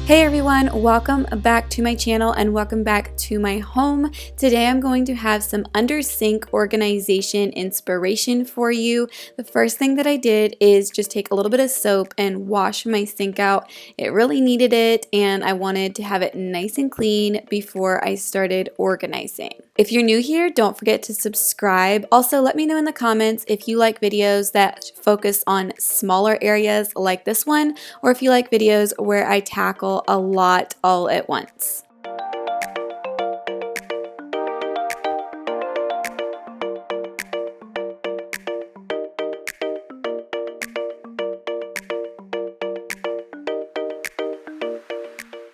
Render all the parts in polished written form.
Hey everyone, welcome back to my channel and welcome back to my home. Today I'm going to have some under sink organization inspiration for you. The first thing that I did is just take a little bit of soap and wash my sink out. It really needed it and I wanted to have it nice and clean before I started organizing. If you're new here, don't forget to subscribe. Also, let me know in the comments if you like videos that focus on smaller areas like this one, or if you like videos where I tackle a lot all at once.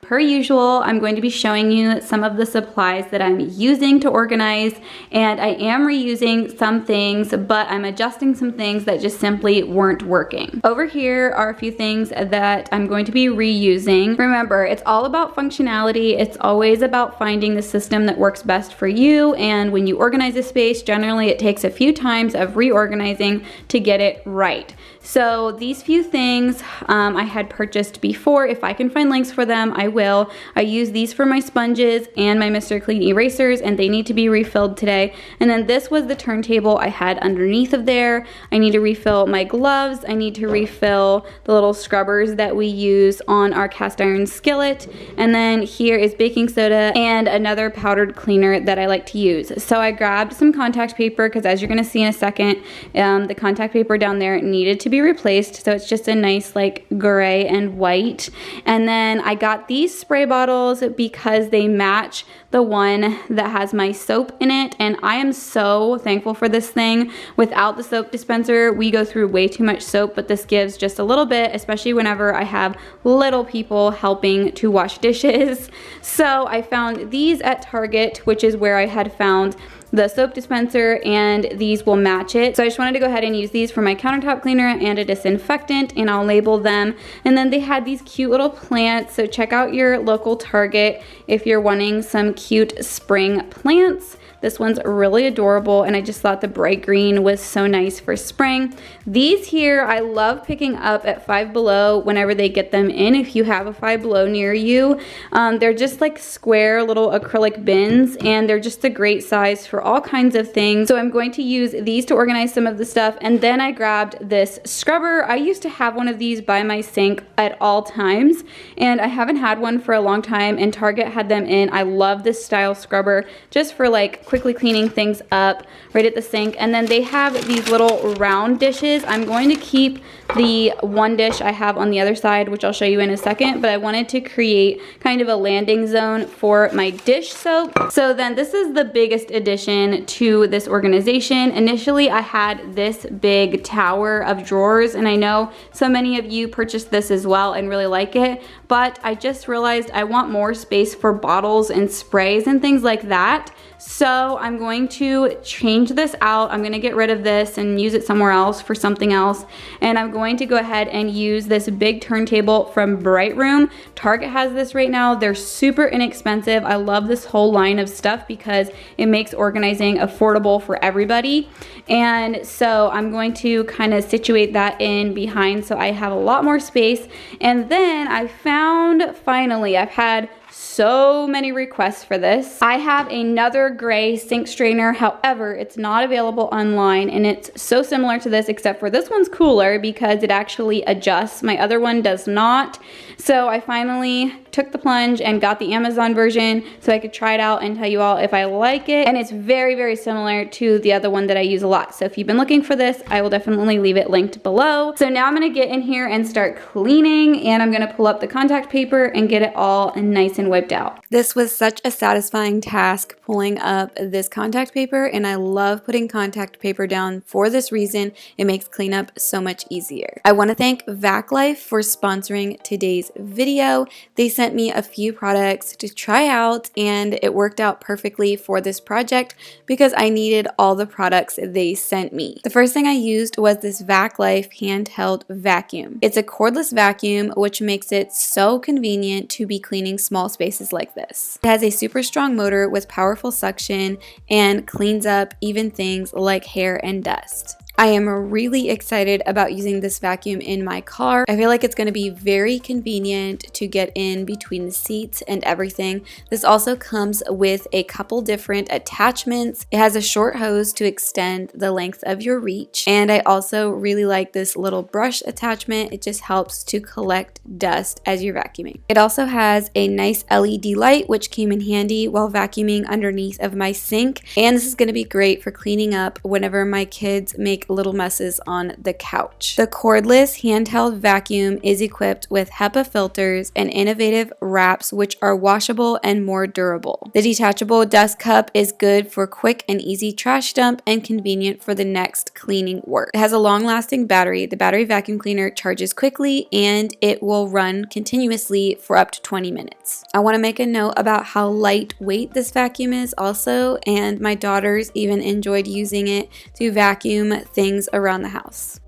Per usual, I'm going to be showing you some of the supplies that I'm using to organize, and I am reusing some things, but I'm adjusting some things that just simply weren't working. Over here are a few things that I'm going to be reusing. Remember, it's all about functionality. It's always about finding the system that works best for you, and when you organize a space, generally it takes a few times of reorganizing to get it right. So these few things I had purchased before. If I can find links for them, I will. I use these for my sponges and my Mr. Clean erasers, and they need to be refilled today. And then this was the turntable I had underneath of there. I need to refill my gloves. I need to refill the little scrubbers that we use on our cast iron skillet. And then here is baking soda and another powdered cleaner that I like to use. So I grabbed some contact paper because, as you're going to see in a second, the contact paper down there needed to be replaced, so it's just a nice like gray and white. And then I got these spray bottles because they match the one that has my soap in it, and I am so thankful for this thing. Without the soap dispenser, we go through way too much soap, but this gives just a little bit, especially whenever I have little people helping to wash dishes. So I found these at Target, which is where I had found the soap dispenser, and these will match it. So I just wanted to go ahead and use these for my countertop cleaner and a disinfectant, and I'll label them. And then they had these cute little plants, so check out your local Target if you're wanting some cute spring plants. This one's really adorable, and I just thought the bright green was so nice for spring. These here I love picking up at Five Below whenever they get them in, if you have a Five Below near you. They're just like square little acrylic bins, and they're just a great size for all kinds of things. So I'm going to use these to organize some of the stuff. And then I grabbed this scrubber. I used to have one of these by my sink at all times, and I haven't had one for a long time, and Target had them in. I love this style scrubber just for like quickly cleaning things up right at the sink. And then they have these little round dishes. I'm going to keep the one dish I have on the other side, which I'll show you in a second, but I wanted to create kind of a landing zone for my dish soap. So then this is the biggest addition to this organization. Initially, I had this big tower of drawers, and I know so many of you purchased this as well and really like it, but I just realized I want more space for bottles and sprays and things like that. So I'm going to change this out. I'm going to get rid of this and use it somewhere else for something else. And I'm going to go ahead and use this big turntable from Bright Room. Target has this right now. They're super inexpensive. I love this whole line of stuff because it makes organizing affordable for everybody. And so I'm going to kind of situate that in behind so I have a lot more space. And then I found, finally, I've had so many requests for this. I have another gray sink strainer. However, it's not available online, and it's so similar to this, except for this one's cooler because it actually adjusts. My other one does not. So I finally took the plunge and got the Amazon version so I could try it out and tell you all if I like it. And it's very, very similar to the other one that I use a lot. So if you've been looking for this, I will definitely leave it linked below. So now I'm gonna get in here and start cleaning, and I'm gonna pull up the contact paper and get it all nice and wiped out. This was such a satisfying task, pulling up this contact paper, and I love putting contact paper down for this reason. It makes cleanup so much easier. I want to thank VacLife for sponsoring today's video. They sent me a few products to try out, and it worked out perfectly for this project because I needed all the products they sent me. The first thing I used was this VacLife handheld vacuum. It's a cordless vacuum, which makes it so convenient to be cleaning small spaces like this. It has a super strong motor with powerful suction and cleans up even things like hair and dust. I am really excited about using this vacuum in my car. I feel like it's going to be very convenient to get in between the seats and everything. This also comes with a couple different attachments. It has a short hose to extend the length of your reach. And I also really like this little brush attachment. It just helps to collect dust as you're vacuuming. It also has a nice LED light, which came in handy while vacuuming underneath of my sink. And this is going to be great for cleaning up whenever my kids make little messes on the couch. The cordless handheld vacuum is equipped with HEPA filters and innovative wraps which are washable and more durable. The detachable dust cup is good for quick and easy trash dump and convenient for the next cleaning work. It has a long-lasting battery. The battery vacuum cleaner charges quickly and it will run continuously for up to 20 minutes. I want to make a note about how lightweight this vacuum is also, and my daughters even enjoyed using it to vacuum things around the house.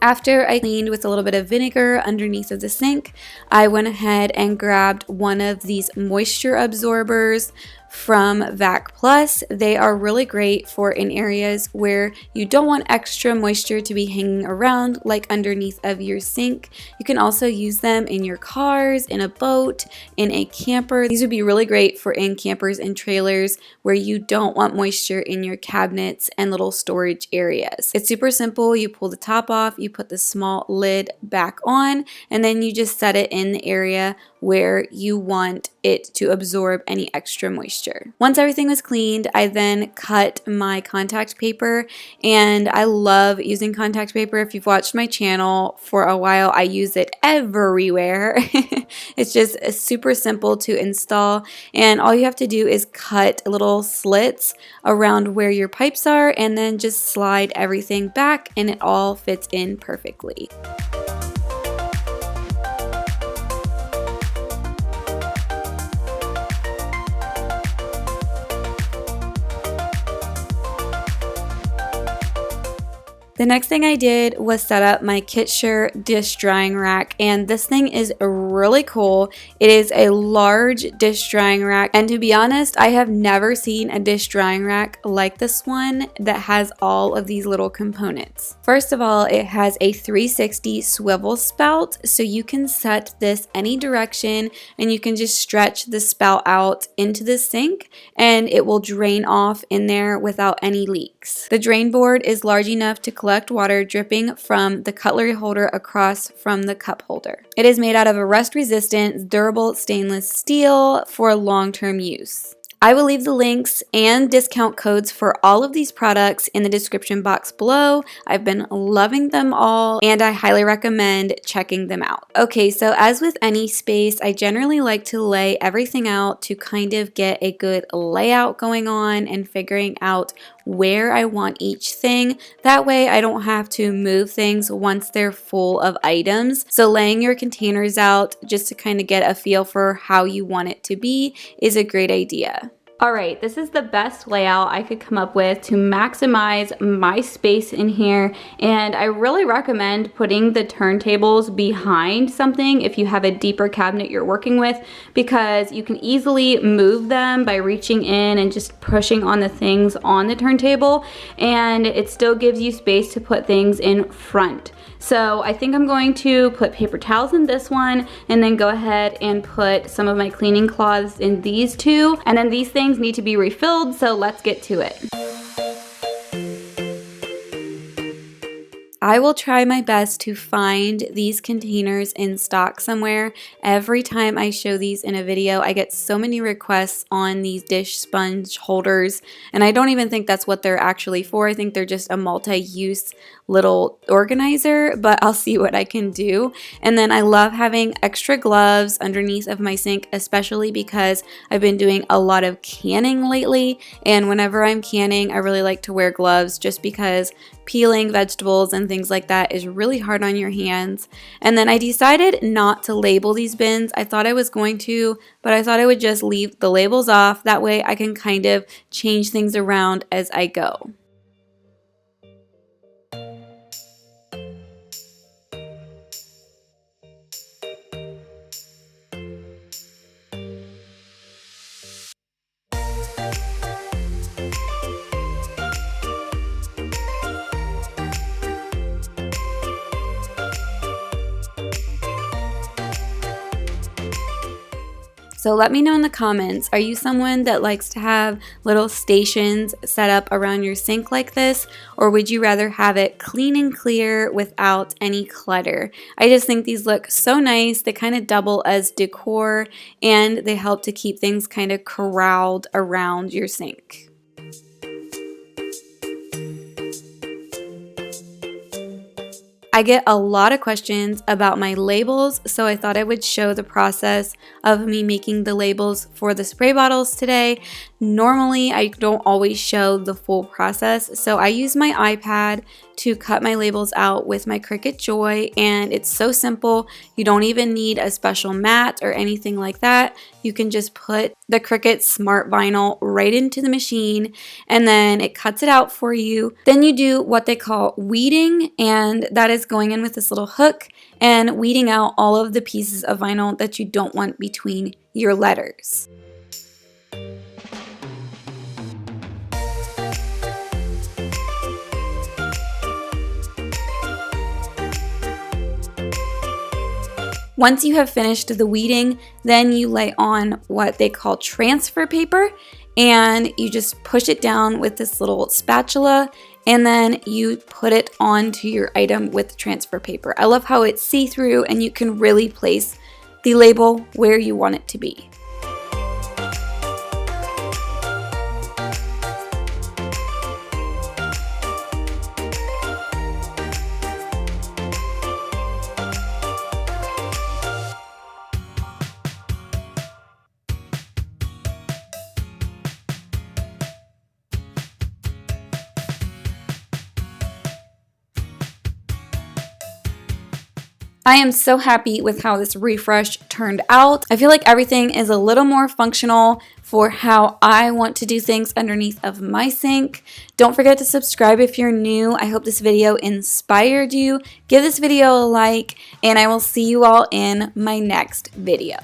After I cleaned with a little bit of vinegar underneath of the sink, I went ahead and grabbed one of these moisture absorbers from Vacplus. They are really great for in areas where you don't want extra moisture to be hanging around, like underneath of your sink. You can also use them in your cars, in a boat, in a camper. These would be really great for in campers and trailers where you don't want moisture in your cabinets and little storage areas. It's super simple. You pull the top off, you put the small lid back on, and then you just set it in the area where you want it to absorb any extra moisture. Once everything was cleaned, I then cut my contact paper, and I love using contact paper. If you've watched my channel for a while, I use it everywhere. It's just super simple to install, and all you have to do is cut little slits around where your pipes are and then just slide everything back and it all fits in perfectly. The next thing I did was set up my Kitsure dish drying rack, and this thing is really cool. It is a large dish drying rack, and to be honest, I have never seen a dish drying rack like this one that has all of these little components. First of all, it has a 360 swivel spout, so you can set this any direction and you can just stretch the spout out into the sink and it will drain off in there without any leaks. The drain board is large enough to collect water dripping from the cutlery holder across from the cup holder. It is made out of a rust-resistant, durable stainless steel for long-term use. I will leave the links and discount codes for all of these products in the description box below. I've been loving them all and I highly recommend checking them out. Okay, so as with any space, I generally like to lay everything out to kind of get a good layout going on and figuring out where I want each thing. That way I don't have to move things once they're full of items. So laying your containers out just to kind of get a feel for how you want it to be is a great idea. All right, this is the best layout I could come up with to maximize my space in here, and I really recommend putting the turntables behind something if you have a deeper cabinet you're working with, because you can easily move them by reaching in and just pushing on the things on the turntable, and it still gives you space to put things in front. So I think I'm going to put paper towels in this one and then go ahead and put some of my cleaning cloths in these two. And then these things need to be refilled, so let's get to it. I will try my best to find these containers in stock somewhere. Every time I show these in a video, I get so many requests on these dish sponge holders, and I don't even think that's what they're actually for. I think they're just a multi-use little organizer, but I'll see what I can do. And then I love having extra gloves underneath of my sink, especially because I've been doing a lot of canning lately, and whenever I'm canning, I really like to wear gloves just because peeling vegetables and things like that is really hard on your hands. And then I decided not to label these bins. I thought I was going to, but I thought I would just leave the labels off. That way I can kind of change things around as I go. So let me know in the comments, are you someone that likes to have little stations set up around your sink like this, or would you rather have it clean and clear without any clutter? I just think these look so nice. They kind of double as decor, and they help to keep things kind of corralled around your sink. I get a lot of questions about my labels, so I thought I would show the process of me making the labels for the spray bottles today. Normally, I don't always show the full process, so I use my iPad to cut my labels out with my Cricut Joy, and it's so simple. You don't even need a special mat or anything like that. You can just put the Cricut Smart Vinyl right into the machine, and then it cuts it out for you. Then you do what they call weeding, and that is going in with this little hook and weeding out all of the pieces of vinyl that you don't want between your letters. Once you have finished the weeding, then you lay on what they call transfer paper, and you just push it down with this little spatula, and then you put it onto your item with transfer paper. I love how it's see-through and you can really place the label where you want it to be. I am so happy with how this refresh turned out. I feel like everything is a little more functional for how I want to do things underneath of my sink. Don't forget to subscribe if you're new. I hope this video inspired you. Give this video a like, and I will see you all in my next video.